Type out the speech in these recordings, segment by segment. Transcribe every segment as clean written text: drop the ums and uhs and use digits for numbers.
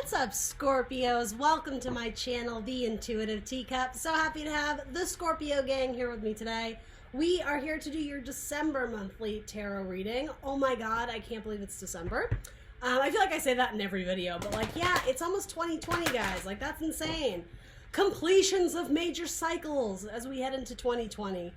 What's up, Scorpios? Welcome to my channel, The Intuitive Teacup. So happy to have the Scorpio gang here with me today. We are here to do your December monthly tarot reading. Oh my god, I can't believe it's December. I feel like I say that in every video, but like, yeah, it's almost 2020, guys. Like, that's insane. Completions of major cycles as we head into 2020.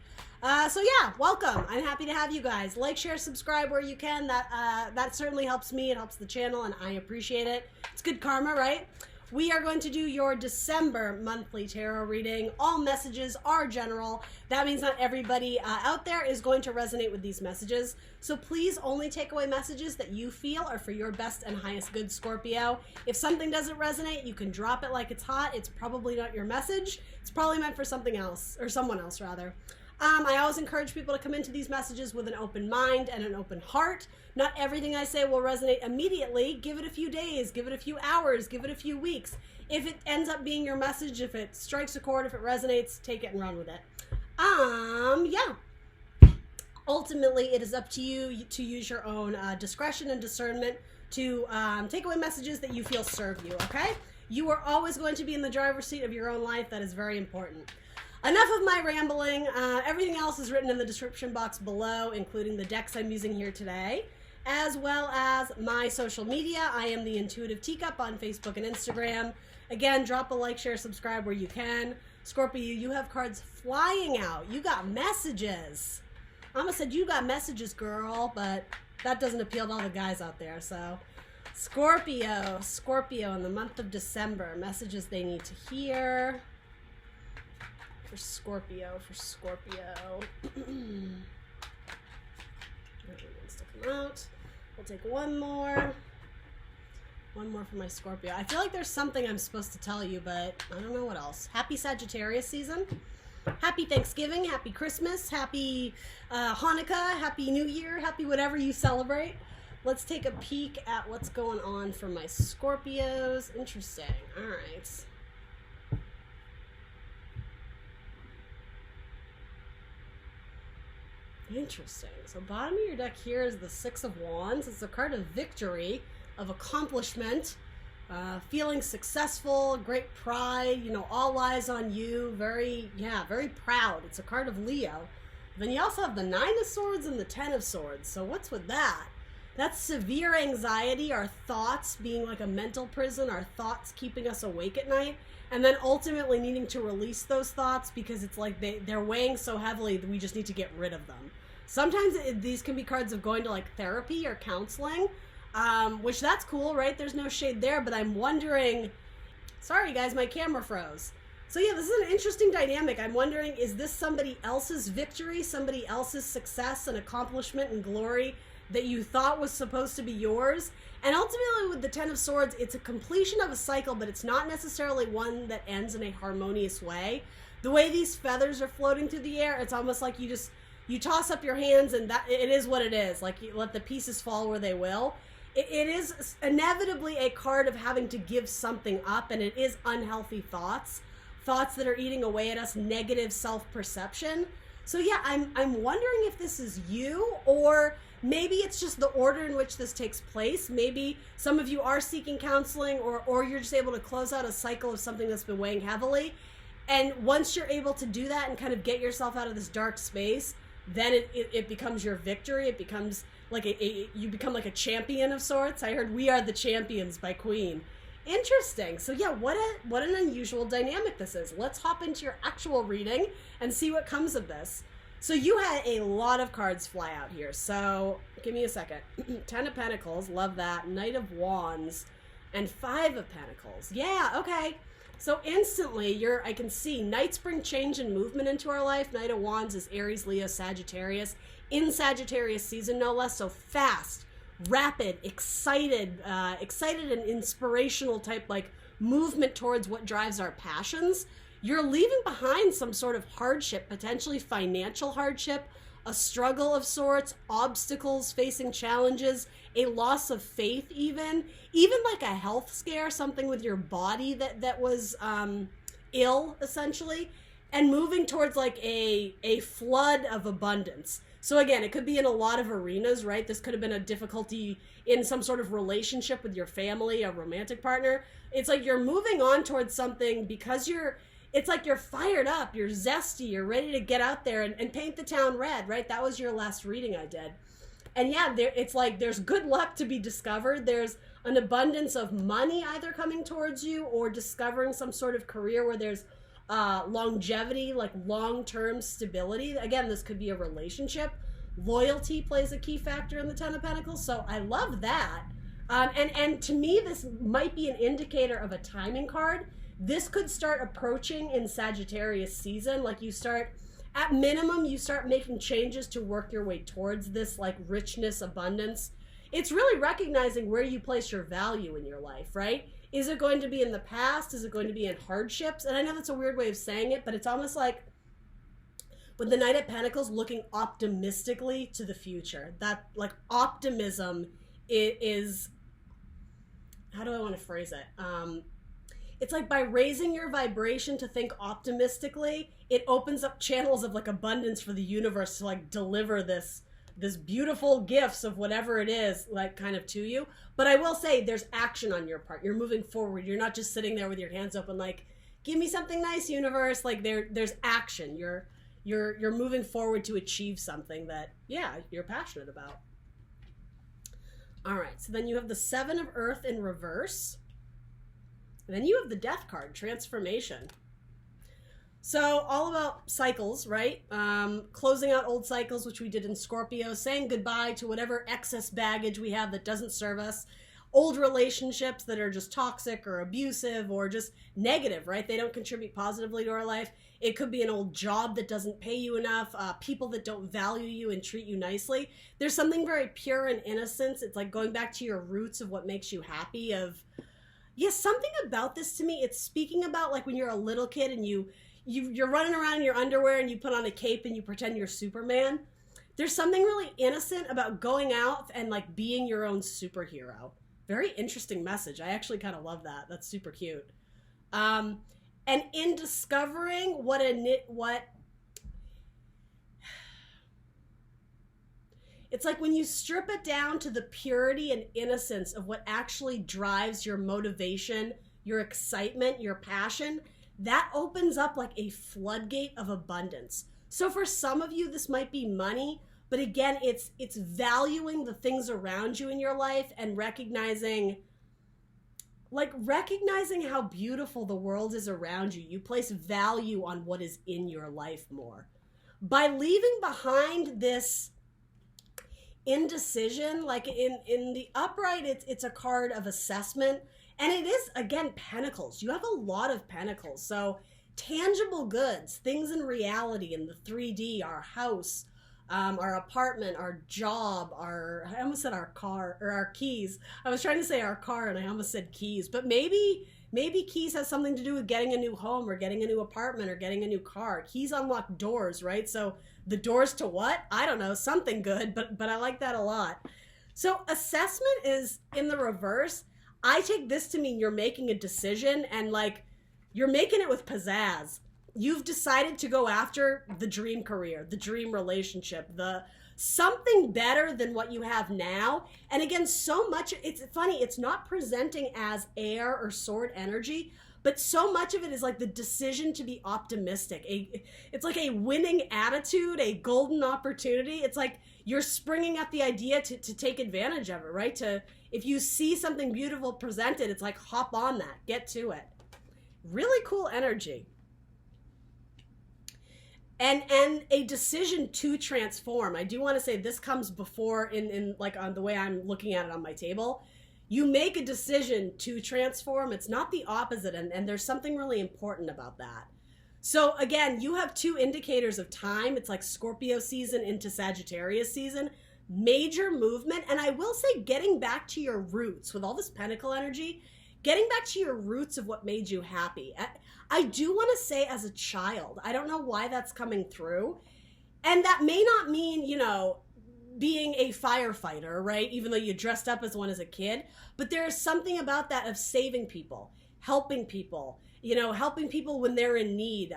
So yeah, welcome. I'm happy to have you guys. Like, share, subscribe where you can. That certainly helps me. It helps the channel, and I appreciate it. It's good karma, right? We are going to do your December monthly tarot reading. All messages are general. That means not everybody out there is going to resonate with these messages. So please only take away messages that you feel are for your best and highest good, Scorpio. If something doesn't resonate, you can drop it like it's hot. It's probably not your message. It's probably meant for something else, or someone else rather. I always encourage people to come into these messages with an open mind and an open heart. Not everything I say will resonate immediately. Give it a few days, give it a few hours, give it a few weeks. If it ends up being your message, if it strikes a chord, if it resonates, take it and run with it. Yeah. Ultimately, it is up to you to use your own discretion and discernment to take away messages that you feel serve you, okay? You are always going to be in the driver's seat of your own life. That is very important. Enough of my rambling. Everything else is written in the description box below, including the decks I'm using here today, as well as my social media. I am the Intuitive Teacup on Facebook and Instagram. Again, drop a like, share, subscribe where you can. Scorpio, you have cards flying out. You got messages. I almost said you got messages, girl, but that doesn't appeal to all the guys out there. So, Scorpio in the month of December, messages they need to hear. For Scorpio. Everything wants to come out. We'll take one more for my Scorpio. I feel like there's something I'm supposed to tell you, but I don't know what else. Happy Sagittarius season. Happy Thanksgiving, happy Christmas, happy Hanukkah, happy New Year, happy whatever you celebrate. Let's take a peek at what's going on for my Scorpios. Interesting. All right. Interesting. So bottom of your deck here is the Six of Wands. It's a card of victory, of accomplishment, feeling successful, great pride, you know, all eyes on you, very proud. It's a card of Leo. Then you also have the Nine of Swords and the Ten of Swords. So what's with that? That's severe anxiety, our thoughts being like a mental prison, our thoughts keeping us awake at night, and then ultimately needing to release those thoughts because it's like they're weighing so heavily that we just need to get rid of them. Sometimes these can be cards of going to like therapy or counseling, which that's cool, right? There's no shade there, but I'm wondering, sorry guys, my camera froze. So yeah, this is an interesting dynamic. I'm wondering, is this somebody else's victory, somebody else's success and accomplishment and glory that you thought was supposed to be yours? And ultimately with the Ten of Swords, it's a completion of a cycle, but it's not necessarily one that ends in a harmonious way. The way these feathers are floating through the air, it's almost like you toss up your hands and that it is what it is. Like, you let the pieces fall where they will. It is inevitably a card of having to give something up, and it is unhealthy thoughts that are eating away at us, negative self-perception. So yeah, I'm wondering if this is you, or maybe it's just the order in which this takes place. Maybe some of you are seeking counseling, or you're just able to close out a cycle of something that's been weighing heavily. And once you're able to do that and kind of get yourself out of this dark space, then it becomes your victory. It becomes like you become like a champion of sorts. I heard "We Are the Champions" by Queen. Interesting. So yeah, what an unusual dynamic this is. Let's hop into your actual reading and see what comes of this. So you had a lot of cards fly out here. So give me a second. Ten of Pentacles, love that. Knight of Wands, and Five of Pentacles. Yeah, okay. So instantly, I can see nights bring change and movement into our life. Knight of Wands is Aries, Leo, Sagittarius. In Sagittarius season, no less. So fast, rapid, excited and inspirational type like movement towards what drives our passions. You're leaving behind some sort of hardship, potentially financial hardship, a struggle of sorts, obstacles, facing challenges, a loss of faith even like a health scare, something with your body that was ill essentially, and moving towards like a flood of abundance. So again, it could be in a lot of arenas, right? This could have been a difficulty in some sort of relationship with your family, a romantic partner. It's like you're moving on towards something because it's like you're fired up, you're zesty, you're ready to get out there and paint the town red, right? That was your last reading I did. And yeah, it's like there's good luck to be discovered. There's an abundance of money either coming towards you or discovering some sort of career where there's longevity, like long-term stability. Again, this could be a relationship. Loyalty plays a key factor in the Ten of Pentacles, so I love that. And to me, this might be an indicator of a timing card. This could start approaching in Sagittarius season. Like you start, at minimum, you start making changes to work your way towards this like richness, abundance. It's really recognizing where you place your value in your life, right? Is it going to be in the past? Is it going to be in hardships? And I know that's a weird way of saying it, but it's almost like with the Knight of Pentacles looking optimistically to the future. That like optimism is how do I want to phrase it? It's like by raising your vibration to think optimistically, it opens up channels of like abundance for the universe to like deliver this beautiful gifts of whatever it is, like kind of to you. But I will say there's action on your part. You're moving forward. You're not just sitting there with your hands open like, give me something nice, universe. Like there's action. You're moving forward to achieve something that, yeah, you're passionate about. All right, so then you have the Seven of Earth in reverse. And then you have the Death card, transformation. So all about cycles, right? Closing out old cycles, which we did in Scorpio, saying goodbye to whatever excess baggage we have that doesn't serve us. Old relationships that are just toxic or abusive or just negative, right? They don't contribute positively to our life. It could be an old job that doesn't pay you enough, people that don't value you and treat you nicely. There's something very pure and innocent. It's like going back to your roots of what makes you happy. Yes, something about this to me, it's speaking about like when you're a little kid and you're running around in your underwear and you put on a cape and you pretend you're Superman. There's something really innocent about going out and like being your own superhero. Very interesting message. I actually kind of love that. That's super cute. And in discovering what it's like when you strip it down to the purity and innocence of what actually drives your motivation, your excitement, your passion, that opens up like a floodgate of abundance. So for some of you, this might be money, but again, it's valuing the things around you in your life and recognizing how beautiful the world is around you. You place value on what is in your life more. By leaving behind this indecision, like in the upright, it's a card of assessment. And it is, again, pentacles. You have a lot of pentacles. So tangible goods, things in reality, in the 3D, our house, our apartment, our job, I almost said our car, or our keys. I was trying to say our car and I almost said keys. But maybe keys has something to do with getting a new home or getting a new apartment or getting a new car. Keys unlock doors, right? So the doors to what? I don't know, something good, but I like that a lot. So assessment is in the reverse. I take this to mean you're making a decision and like you're making it with pizzazz. You've decided to go after the dream career, the dream relationship, the something better than what you have now. And again, so much, it's funny, it's not presenting as air or sword energy, but so much of it is like the decision to be optimistic. It's like a winning attitude, a golden opportunity. It's like you're springing at the idea to take advantage of it, right? If you see something beautiful presented, it's like hop on that, get to it. Really cool energy. And a decision to transform. I do want to say this comes before in like on the way I'm looking at it on my table. You make a decision to transform. It's not the opposite. And there's something really important about that. So again, you have two indicators of time. It's like Scorpio season into Sagittarius season. Major movement. And I will say getting back to your roots with all this pentacle energy, getting back to your roots of what made you happy. I do want to say as a child, I don't know why that's coming through. And that may not mean, being a firefighter, right? Even though you dressed up as one as a kid. But there is something about that of saving people, helping people when they're in need,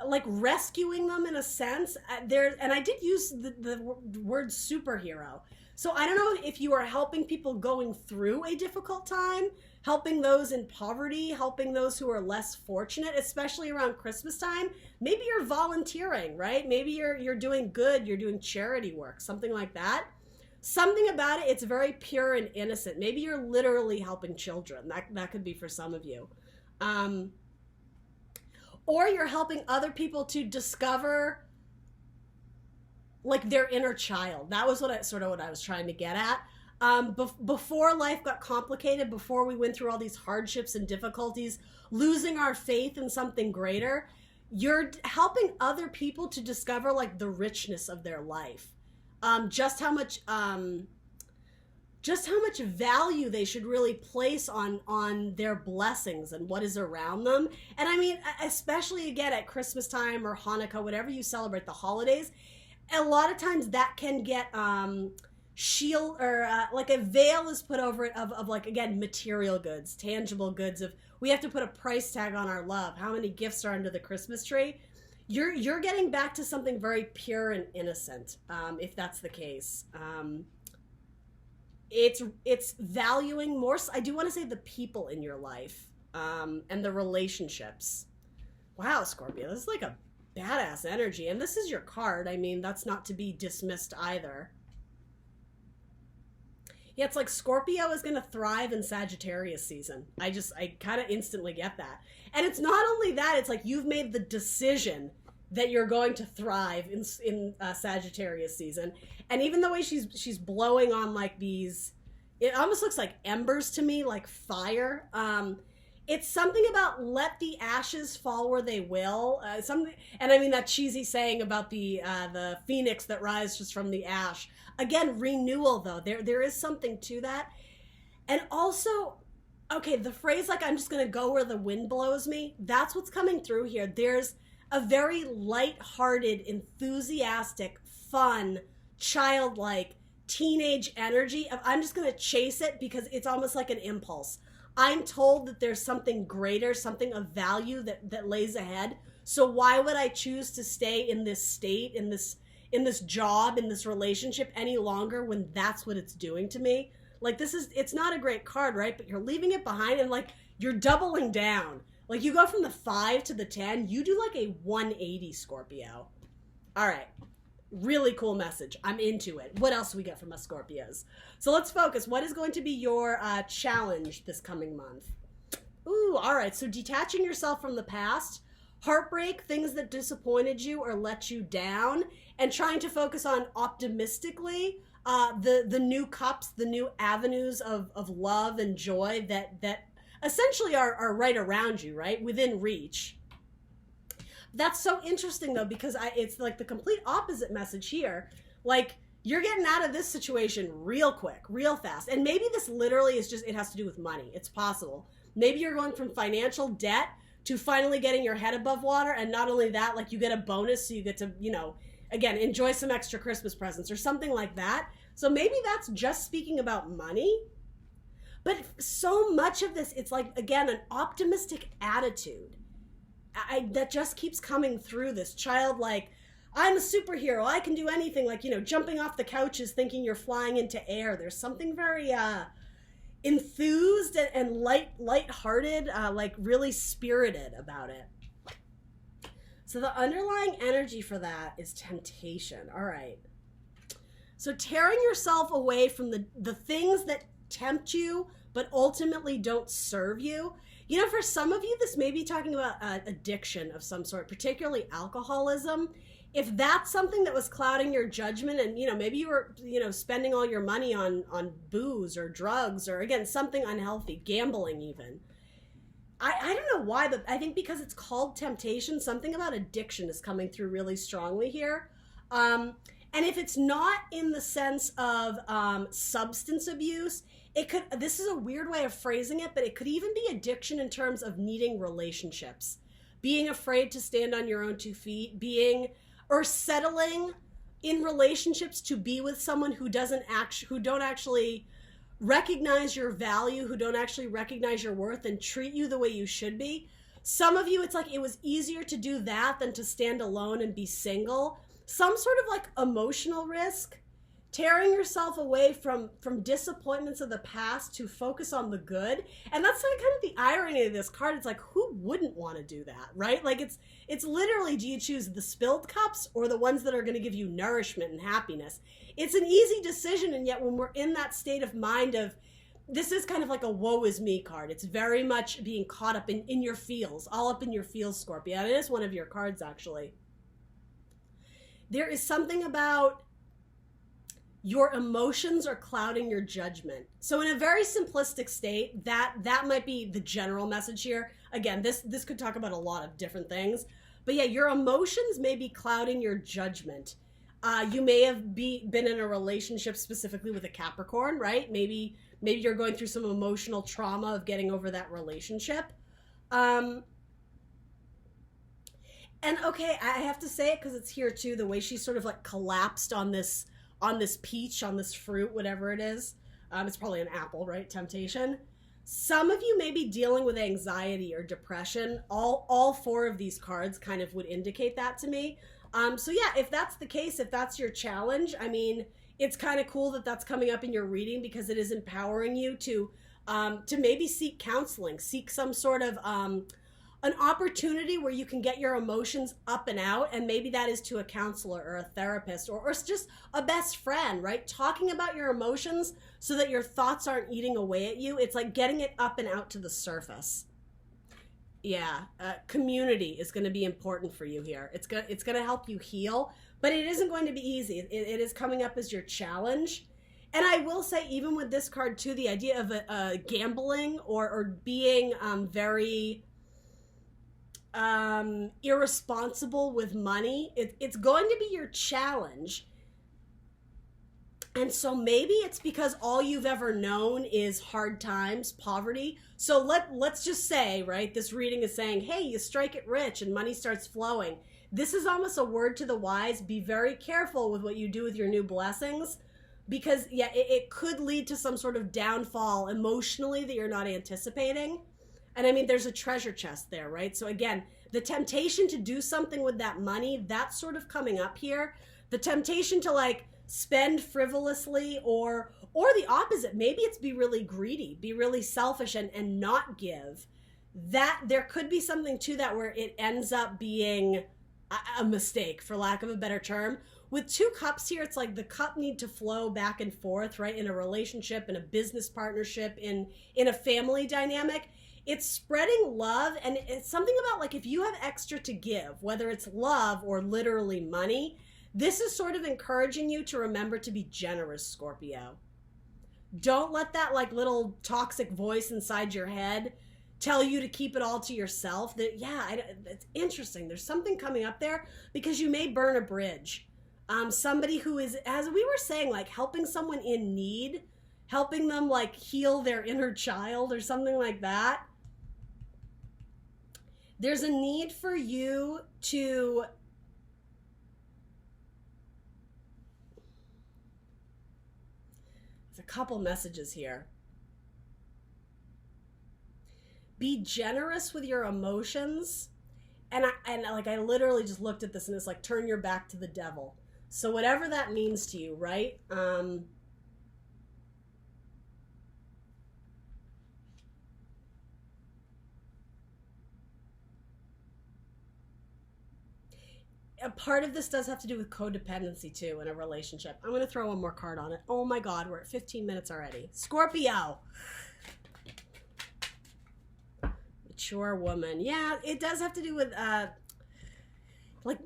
like rescuing them in a sense. There, and I did use the word superhero. So I don't know if you are helping people going through a difficult time, helping those in poverty, helping those who are less fortunate, especially around Christmas time. Maybe you're volunteering, right? Maybe you're doing good, you're doing charity work, something like that. Something about it, it's very pure and innocent. Maybe you're literally helping children. That could be for some of you. Or you're helping other people to discover like their inner child. That was what I was trying to get at. Before life got complicated, before we went through all these hardships and difficulties, losing our faith in something greater, you're helping other people to discover like the richness of their life. Just how much value they should really place on their blessings and what is around them. And I mean, especially again at Christmas time or Hanukkah, whatever you celebrate, the holidays, a lot of times that can get shield or like a veil is put over it of like, again, material goods, tangible goods. Of we have to put a price tag on our love. How many gifts are under the Christmas tree? You're getting back to something very pure and innocent, if that's the case. It's valuing more. I do want to say the people in your life, and the relationships. Wow, Scorpio, this is like a badass energy, and this is your card. I mean, that's not to be dismissed either. Yeah, it's like Scorpio is going to thrive in Sagittarius season. I kind of instantly get that. And it's not only that, it's like you've made the decision that you're going to thrive in Sagittarius season. And even the way she's blowing on like these, it almost looks like embers to me, like fire. It's something about let the ashes fall where they will. And I mean that cheesy saying about the phoenix that rises from the ash. Again, renewal though. There is something to that. And also, okay, the phrase like I'm just gonna go where the wind blows me, that's what's coming through here. There's a very light-hearted, enthusiastic, fun, childlike, teenage energy of I'm just gonna chase it because it's almost like an impulse. I'm told that there's something greater, something of value that lays ahead. So why would I choose to stay in this state, in this job, in this relationship any longer when that's what it's doing to me? Like it's not a great card, right? But you're leaving it behind and like you're doubling down. Like you go from the 5 to the 10, you do like a 180, Scorpio. All right. Really cool message. I'm into it. What else do we get from us Scorpios? So let's focus. What is going to be your challenge this coming month? Ooh, all right. So detaching yourself from the past, heartbreak, things that disappointed you or let you down, and trying to focus on optimistically the new cups, the new avenues of love and joy that essentially are right around you, right? Within reach. That's so interesting though, because it's like the complete opposite message here. Like you're getting out of this situation real quick, real fast. And maybe this literally is just, it has to do with money. It's possible. Maybe you're going from financial debt to finally getting your head above water. And not only that, like you get a bonus. So you get to, again, enjoy some extra Christmas presents or something like that. So maybe that's just speaking about money. But so much of this, it's like, again, an optimistic attitude. That just keeps coming through this childlike, I'm a superhero, I can do anything, like, jumping off the couches thinking you're flying into air. There's something very enthused and light-hearted, like really spirited about it. So the underlying energy for that is temptation. All right. So tearing yourself away from the things that tempt you but ultimately don't serve you. For some of you, this may be talking about addiction of some sort, particularly alcoholism. If that's something that was clouding your judgment and, maybe you were, spending all your money on booze or drugs or, again, something unhealthy, gambling even. I don't know why, but I think because it's called temptation, something about addiction is coming through really strongly here. And if it's not in the sense of substance abuse, this is a weird way of phrasing it, but it could even be addiction in terms of needing relationships, being afraid to stand on your own 2 feet, or settling in relationships to be with someone who don't actually recognize your value, who don't actually recognize your worth and treat you the way you should be. Some of you, it's like it was easier to do that than to stand alone and be single. Some sort of like emotional risk, tearing yourself away from disappointments of the past to focus on the good. And that's like kind of the irony of this card. It's like, who wouldn't want to do that, right? Like it's literally, do you choose the spilled cups or the ones that are going to give you nourishment and happiness? It's an easy decision, and yet when we're in that state of mind of, this is kind of like a woe is me card. It's very much being caught up in your feels, all up in your feels, Scorpio. And it is one of your cards, actually. There is something about your emotions are clouding your judgment. So in a very simplistic state, that might be the general message here. Again, this could talk about a lot of different things. But yeah, your emotions may be clouding your judgment. You may have been in a relationship specifically with a Capricorn, right? Maybe you're going through some emotional trauma of getting over that relationship. And okay, I have to say it because it's here too, the way she sort of like collapsed on this peach, on this fruit, whatever it is. It's probably an apple, right? Temptation. Some of you may be dealing with anxiety or depression. All four of these cards kind of would indicate that to me. So yeah, if that's the case, if that's your challenge, I mean, it's kind of cool that that's coming up in your reading, because it is empowering you to maybe seek counseling, seek some sort of an opportunity where you can get your emotions up and out, and maybe that is to a counselor or a therapist or just a best friend, right? Talking about your emotions so that your thoughts aren't eating away at you. It's like getting it up and out to the surface. Yeah, community is going to be important for you here. It's going to help you heal, but it isn't going to be easy. It is coming up as your challenge. And I will say, even with this card too, the idea of gambling or being very irresponsible with money, it's going to be your challenge. And so maybe it's because all you've ever known is hard times, poverty. So let's just say, right, this reading is saying, hey, you strike it rich and money starts flowing. This is almost a word to the wise. Be very careful with what you do with your new blessings, because yeah, it could lead to some sort of downfall emotionally that you're not anticipating. And I mean, there's a treasure chest there, right? So again, the temptation to do something with that money, that's sort of coming up here. The temptation to like spend frivolously, or the opposite. Maybe it's be really greedy, be really selfish and not give. That there could be something to that where it ends up being a mistake, for lack of a better term. With two cups here, it's like the cup need to flow back and forth, right? In a relationship, in a business partnership, in a family dynamic. It's spreading love, and it's something about like if you have extra to give, whether it's love or literally money, this is sort of encouraging you to remember to be generous, Scorpio. Don't let that like little toxic voice inside your head tell you to keep it all to yourself. That it's interesting. There's something coming up there because you may burn a bridge. Somebody who is, as we were saying, like helping someone in need, helping them like heal their inner child or something like that. There's a need for you to a couple messages here. Be generous with your emotions. And I literally just looked at this and it's like, turn your back to the devil. So whatever that means to you, right? A part of this does have to do with codependency too in a relationship. I'm going to throw one more card on it. Oh my God, we're at 15 minutes already. Scorpio. Mature woman. Yeah, it does have to do with, like,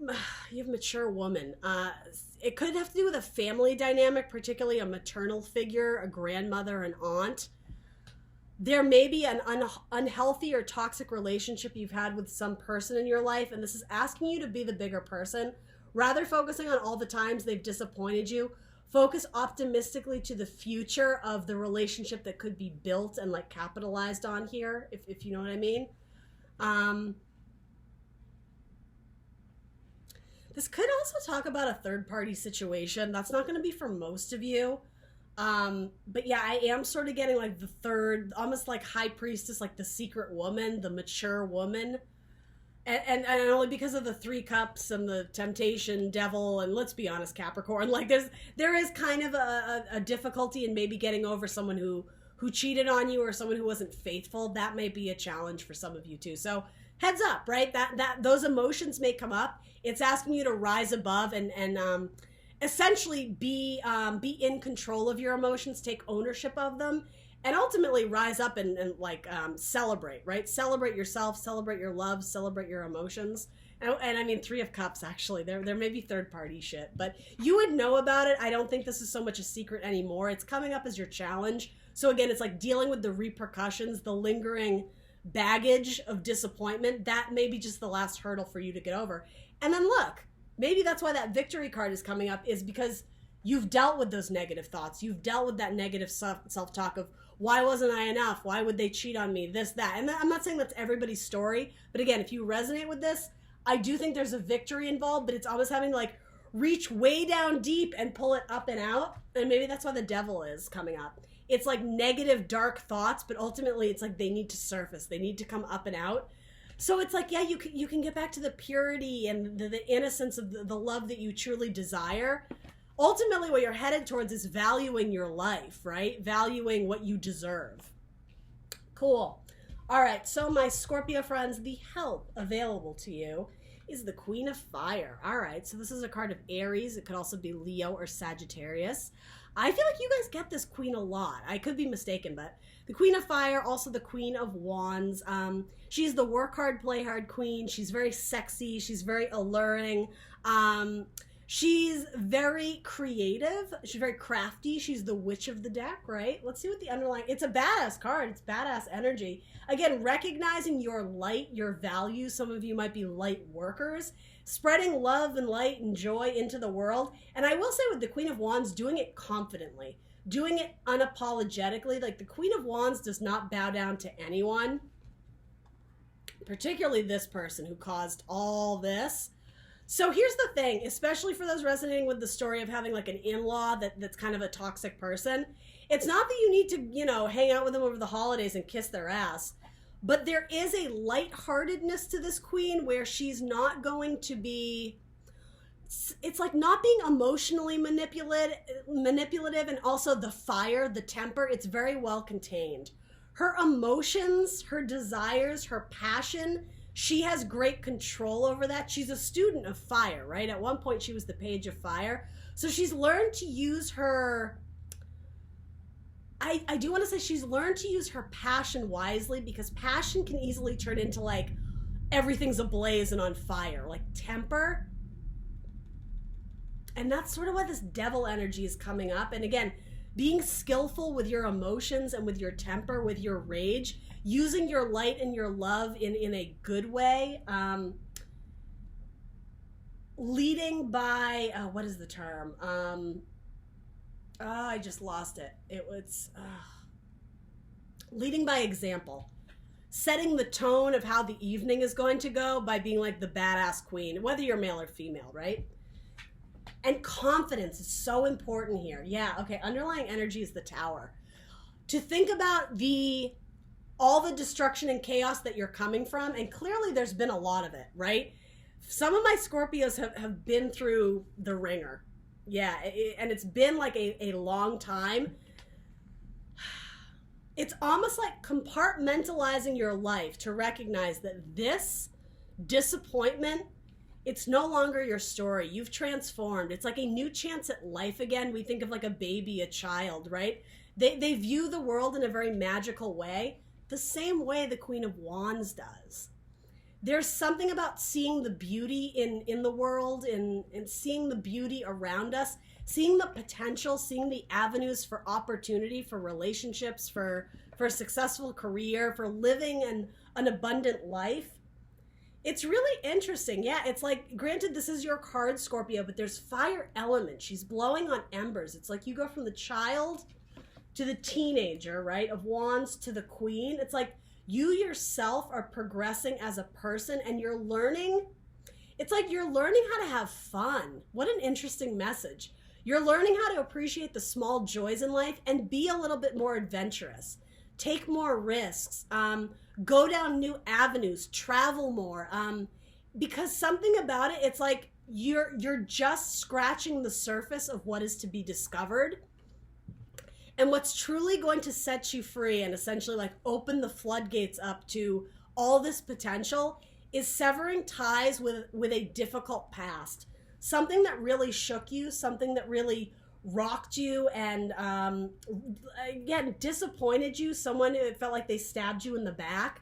you have mature woman. It could have to do with a family dynamic, particularly a maternal figure, a grandmother, an aunt. There may be an unhealthy or toxic relationship you've had with some person in your life, and this is asking you to be the bigger person. Rather focusing on all the times they've disappointed you, focus optimistically to the future of the relationship that could be built and like capitalized on here, if you know what I mean. This could also talk about a third-party situation. That's not going to be for most of you. But yeah, I am sort of getting like the third, almost like high priestess, like the secret woman, the mature woman. And only because of the 3 cups and the temptation devil, and let's be honest, Capricorn, like there is kind of a difficulty in maybe getting over someone who cheated on you or someone who wasn't faithful. That may be a challenge for some of you too. So heads up, right? That those emotions may come up. It's asking you to rise above and essentially be in control of your emotions, take ownership of them, and ultimately rise up and celebrate, right? Celebrate yourself, celebrate your love, celebrate your emotions. And I mean, 3 of Cups, actually. There may be third-party shit, but you would know about it. I don't think this is so much a secret anymore. It's coming up as your challenge. So again, it's like dealing with the repercussions, the lingering baggage of disappointment. That may be just the last hurdle for you to get over. And then look, maybe that's why that victory card is coming up, is because you've dealt with those negative thoughts. You've dealt with that negative self-talk of, why wasn't I enough? Why would they cheat on me? This, that. And I'm not saying that's everybody's story, but again, if you resonate with this, I do think there's a victory involved, but it's almost having to like reach way down deep and pull it up and out. And maybe that's why the devil is coming up. It's like negative, dark thoughts, but ultimately it's like they need to surface. They need to come up and out. So it's like, yeah, you can get back to the purity and the innocence of the love that you truly desire. Ultimately, what you're headed towards is valuing your life, right? Valuing what you deserve. Cool. All right, so my Scorpio friends, the help available to you is the Queen of Fire. All right, so this is a card of Aries. It could also be Leo or Sagittarius. I feel like you guys get this queen a lot. I could be mistaken, but the Queen of Fire, also the Queen of Wands. She's the work hard, play hard queen. She's very sexy. She's very alluring. She's very creative. She's very crafty. She's the witch of the deck, right? Let's see what the underlying... It's a badass card. It's badass energy. Again, recognizing your light, your values. Some of you might be light workers. Spreading love and light and joy into the world. And I will say with the Queen of Wands, doing it confidently. Doing it unapologetically. Like the Queen of Wands does not bow down to anyone. Particularly this person who caused all this. So here's the thing, especially for those resonating with the story of having like an in-law that's kind of a toxic person. It's not that you need to, hang out with them over the holidays and kiss their ass. But there is a lightheartedness to this queen where she's not going to be... It's like not being emotionally manipulative and also the fire, the temper, it's very well contained. Her emotions, her desires, her passion... She has great control over that. She's a student of fire, right? At one point, she was the Page of Fire. So she's learned to use her... I do want to say she's learned to use her passion wisely, because passion can easily turn into like everything's ablaze and on fire, like temper. And that's sort of why this devil energy is coming up. And again, being skillful with your emotions and with your temper, with your rage, using your light and your love in a good way, leading by, what is the term? I just lost it. It was leading by example. Setting the tone of how the evening is going to go by being like the badass queen, whether you're male or female, right? And confidence is so important here. Yeah, okay, underlying energy is the Tower. To think about all the destruction and chaos that you're coming from, and clearly there's been a lot of it, right? Some of my Scorpios have been through the ringer. Yeah, and it's been like a long time. It's almost like compartmentalizing your life to recognize that this disappointment, it's no longer your story. You've transformed. It's like a new chance at life again. We think of like a baby, a child, right? They view the world in a very magical way, the same way the Queen of Wands does. There's something about seeing the beauty in the world and seeing the beauty around us, seeing the potential, seeing the avenues for opportunity, for relationships, for a successful career, for living an abundant life. It's really interesting. Yeah, it's like, granted, this is your card, Scorpio, but there's fire element. She's blowing on embers. It's like you go from the child to the teenager, right, of Wands to the Queen. It's like you yourself are progressing as a person and you're learning. It's like you're learning how to have fun. What an interesting message. You're learning how to appreciate the small joys in life and be a little bit more adventurous. Take more risks. Go down new avenues. Travel more. Because something about it, it's like you're just scratching the surface of what is to be discovered. And what's truly going to set you free and essentially like open the floodgates up to all this potential is severing ties with a difficult past. Something that really shook you, something that really rocked you and, again, disappointed you, someone who felt like they stabbed you in the back.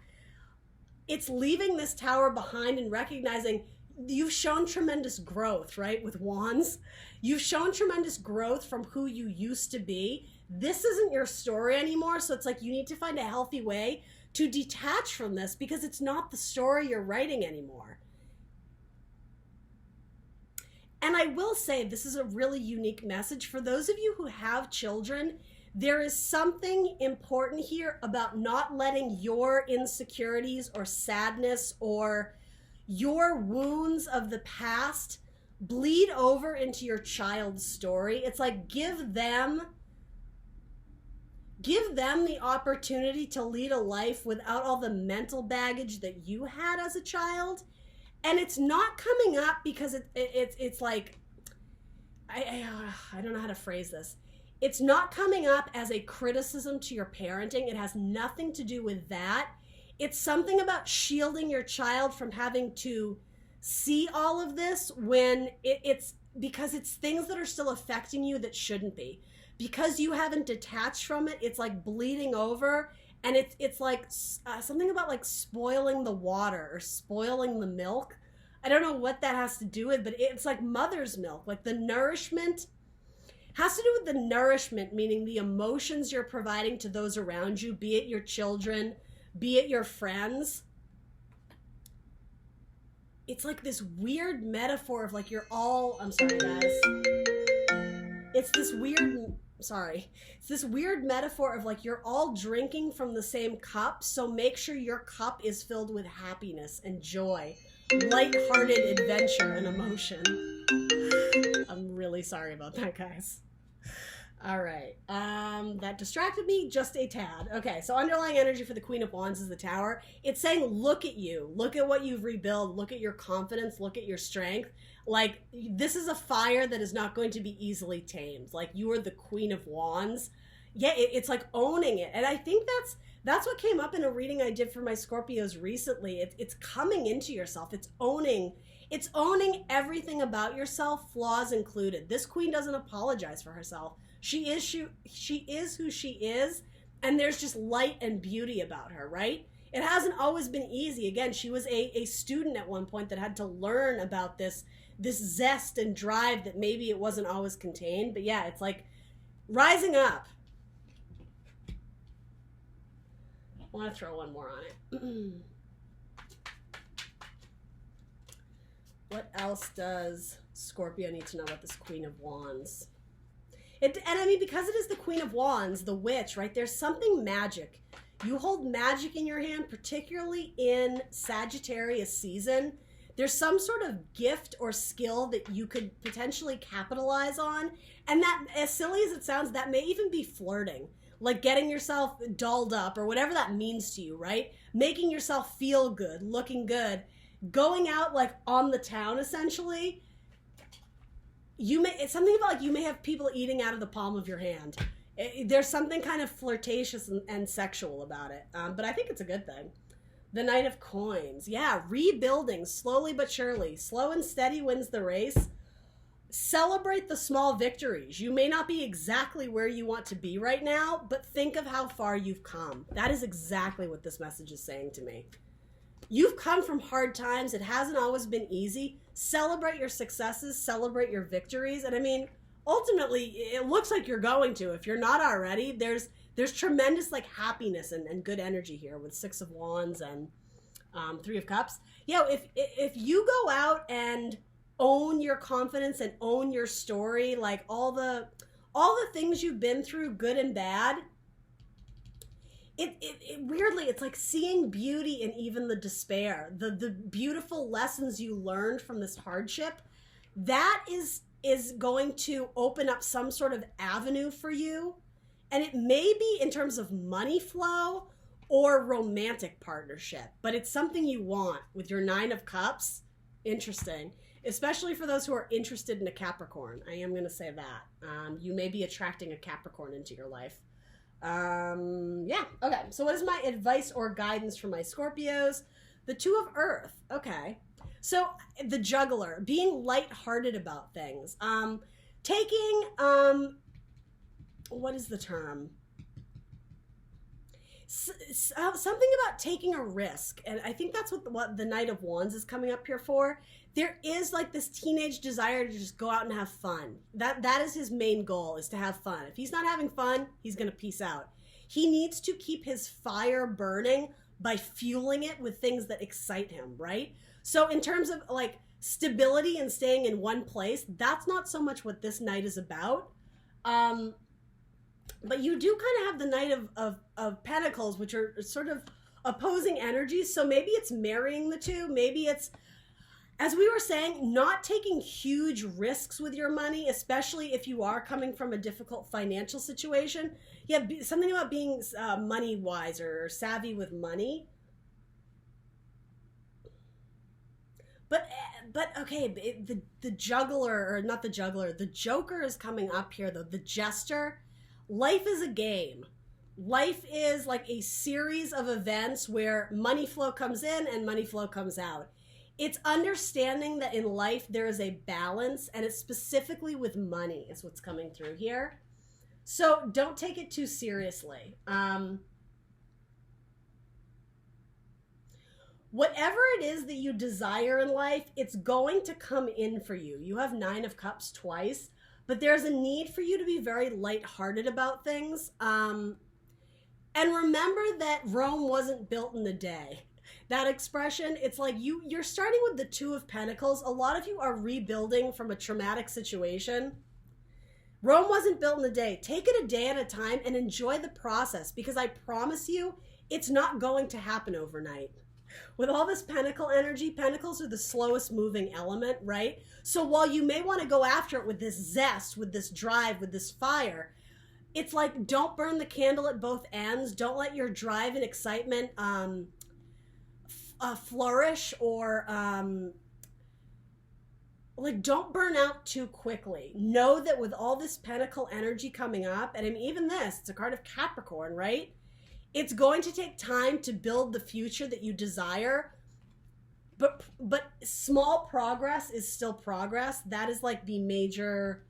It's leaving this tower behind and recognizing you've shown tremendous growth, right? With wands, you've shown tremendous growth from who you used to be. This isn't your story anymore. So it's like you need to find a healthy way to detach from this because it's not the story you're writing anymore. And I will say this is a really unique message. For those of you who have children, there is something important here about not letting your insecurities or sadness or your wounds of the past bleed over into your child's story. It's like give them the opportunity to lead a life without all the mental baggage that you had as a child. And it's not coming up because it's like, I don't know how to phrase this. It's not coming up as a criticism to your parenting. It has nothing to do with that. It's something about shielding your child from having to see all of this when it's because it's things that are still affecting you that shouldn't be. Because you haven't detached from it, it's like bleeding over, and it's like something about like spoiling the water or spoiling the milk. I don't know what that has to do with, but it's like mother's milk. Like the nourishment has to do with the nourishment, meaning the emotions you're providing to those around you, be it your children, be it your friends. It's like this weird metaphor of like you're all, I'm sorry guys. It's this weird metaphor of like you're all drinking from the same cup, so make sure your cup is filled with happiness and joy, lighthearted adventure and emotion. I'm really sorry about that, guys. All right. That distracted me just a tad. Okay, so underlying energy for the Queen of Wands is the Tower. It's saying, look at you. Look at what you've rebuilt. Look at your confidence. Look at your strength. Like, this is a fire that is not going to be easily tamed. Like, you are the Queen of Wands. Yeah, it's like owning it. And I think that's what came up in a reading I did for my Scorpios recently. It's coming into yourself. It's owning everything about yourself, flaws included. This queen doesn't apologize for herself. She is who she is, and there's just light and beauty about her, right? It hasn't always been easy. Again, she was a student at one point that had to learn about this zest and drive that maybe it wasn't always contained. But yeah, it's like rising up. I want to throw one more on it. What else does Scorpio need to know about this Queen of Wands? And I mean, because it is the Queen of Wands, the witch, right? There's something magic. You hold magic in your hand, particularly in Sagittarius season. There's some sort of gift or skill that you could potentially capitalize on. And that, as silly as it sounds, that may even be flirting. Like getting yourself dolled up or whatever that means to you, right? Making yourself feel good, looking good. Going out like on the town, essentially. It's something about like you may have people eating out of the palm of your hand. There's something kind of flirtatious and sexual about it. But I think it's a good thing. The Knight of Coins. Yeah, rebuilding slowly but surely. Slow and steady wins the race. Celebrate the small victories. You may not be exactly where you want to be right now, but think of how far you've come. That is exactly what this message is saying to me. You've come from hard times. It hasn't always been easy. Celebrate your successes. Celebrate your victories. And I mean, ultimately, it looks like you're going to. If you're not already, there's tremendous like happiness and good energy here with Six of Wands and Three of Cups. Yeah, if you go out and own your confidence and own your story, like all the things you've been through, good and bad. It weirdly, it's like seeing beauty in even the despair, the beautiful lessons you learned from this hardship. That is is going to open up some sort of avenue for you. And it may be in terms of money flow or romantic partnership, but it's something you want with your 9 of Cups. Interesting. Especially for those who are interested in a Capricorn. I am going to say that. You may be attracting a Capricorn into your life. Yeah. Okay. So what is my advice or guidance for my Scorpios? The 2 of Earth. Okay. So the Juggler, being lighthearted about things. Taking, what is the term? Something about taking a risk. And I think that's what the Knight of Wands is coming up here for. There is like this teenage desire to just go out and have fun. That is his main goal, is to have fun. If he's not having fun, he's going to peace out. He needs to keep his fire burning by fueling it with things that excite him, right? So in terms of like stability and staying in one place, that's not so much what this Knight is about. But you do kind of have the Knight of Pentacles, which are sort of opposing energies. So maybe it's marrying the two. Maybe it's, as we were saying, not taking huge risks with your money, especially if you are coming from a difficult financial situation. Yeah, something about being money wise or savvy with money. But okay, the Juggler, or not the Juggler, the Joker is coming up here though, the Jester. Life is a game. Life is like a series of events where money flow comes in and money flow comes out. It's understanding that in life there is a balance, and it's specifically with money is what's coming through here. So don't take it too seriously. Whatever it is that you desire in life, it's going to come in for you. You have 9 of Cups twice, but there's a need for you to be very lighthearted about things. And remember that Rome wasn't built in a day. That expression, it's like you're starting with the 2 of Pentacles. A lot of you are rebuilding from a traumatic situation. Rome wasn't built in a day. Take it a day at a time and enjoy the process, because I promise you, it's not going to happen overnight. With all this Pentacle energy, Pentacles are the slowest moving element, right? So while you may want to go after it with this zest, with this drive, with this fire, it's like, don't burn the candle at both ends. Don't let your drive and excitement flourish, or like, don't burn out too quickly. Know that with all this Pentacle energy coming up, and I mean, even this, it's a card of Capricorn, right? It's going to take time to build the future that you desire, but small progress is still progress. That is like the major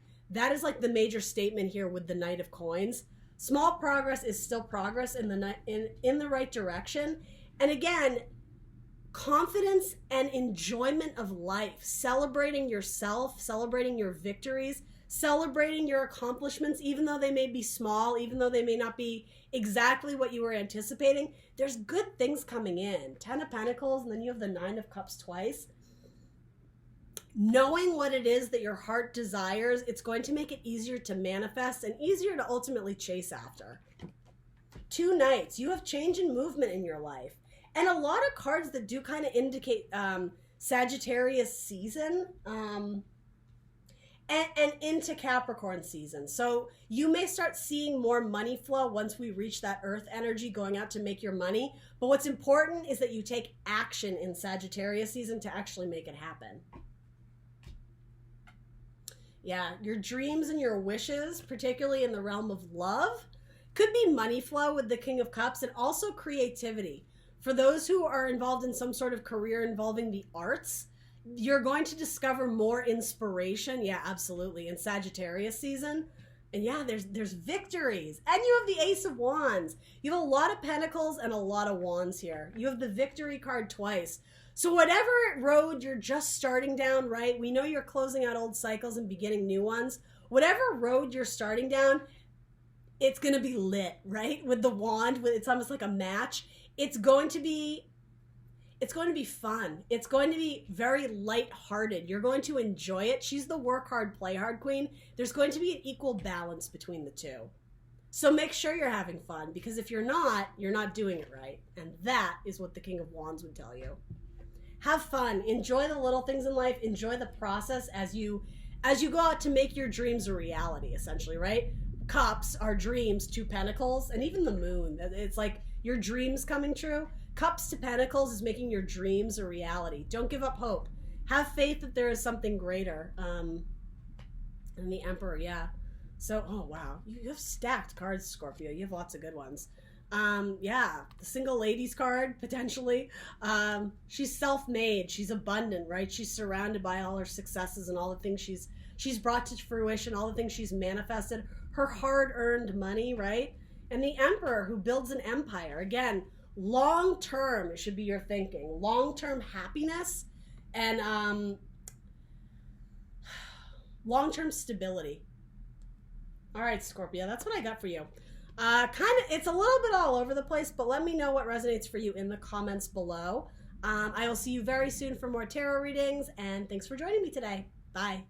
statement here with the Knight of Coins. Small progress is still progress in the right direction. And again, confidence and enjoyment of life, celebrating yourself, celebrating your victories, celebrating your accomplishments, even though they may be small, even though they may not be exactly what you were anticipating. There's good things coming in. 10 of Pentacles, and then you have the 9 of Cups twice. Knowing what it is that your heart desires, it's going to make it easier to manifest and easier to ultimately chase after. 2 Knights, you have change and movement in your life. And a lot of cards that do kind of indicate Sagittarius season, and into Capricorn season. So you may start seeing more money flow once we reach that Earth energy going out to make your money. But what's important is that you take action in Sagittarius season to actually make it happen. Yeah, your dreams and your wishes, particularly in the realm of love, could be money flow with the King of Cups, and also creativity. For those who are involved in some sort of career involving the arts, you're going to discover more inspiration. Yeah, absolutely. In Sagittarius season. And yeah, there's victories. And you have the Ace of Wands. You have a lot of Pentacles and a lot of Wands here. You have the Victory card twice. So whatever road you're just starting down, right? We know you're closing out old cycles and beginning new ones. Whatever road you're starting down, it's going to be lit, right? With the wand, it's almost like a match. It's going to be fun. It's going to be very lighthearted. You're going to enjoy it. She's the work hard, play hard queen. There's going to be an equal balance between the two. So make sure you're having fun, because if you're not doing it right. And that is what the King of Wands would tell you. Have fun. Enjoy the little things in life. Enjoy the process as you as you go out to make your dreams a reality, essentially, right? Cups are dreams, 2 pentacles, and even the moon. It's like your dreams coming true. Cups to pentacles is making your dreams a reality. Don't give up hope. Have faith that there is something greater. And the Emperor, yeah. So, oh wow, you have stacked cards, Scorpio. You have lots of good ones. Yeah, the single ladies card, potentially. She's self-made. She's abundant, right? She's surrounded by all her successes and all the things she's brought to fruition, all the things she's manifested, her hard-earned money, right? And the Emperor, who builds an empire. Again, long-term, it should be your thinking. Long-term happiness and long-term stability. All right, Scorpio, that's what I got for you. It's a little bit all over the place, but let me know what resonates for you in the comments below. I will see you very soon for more tarot readings, and thanks for joining me today. Bye.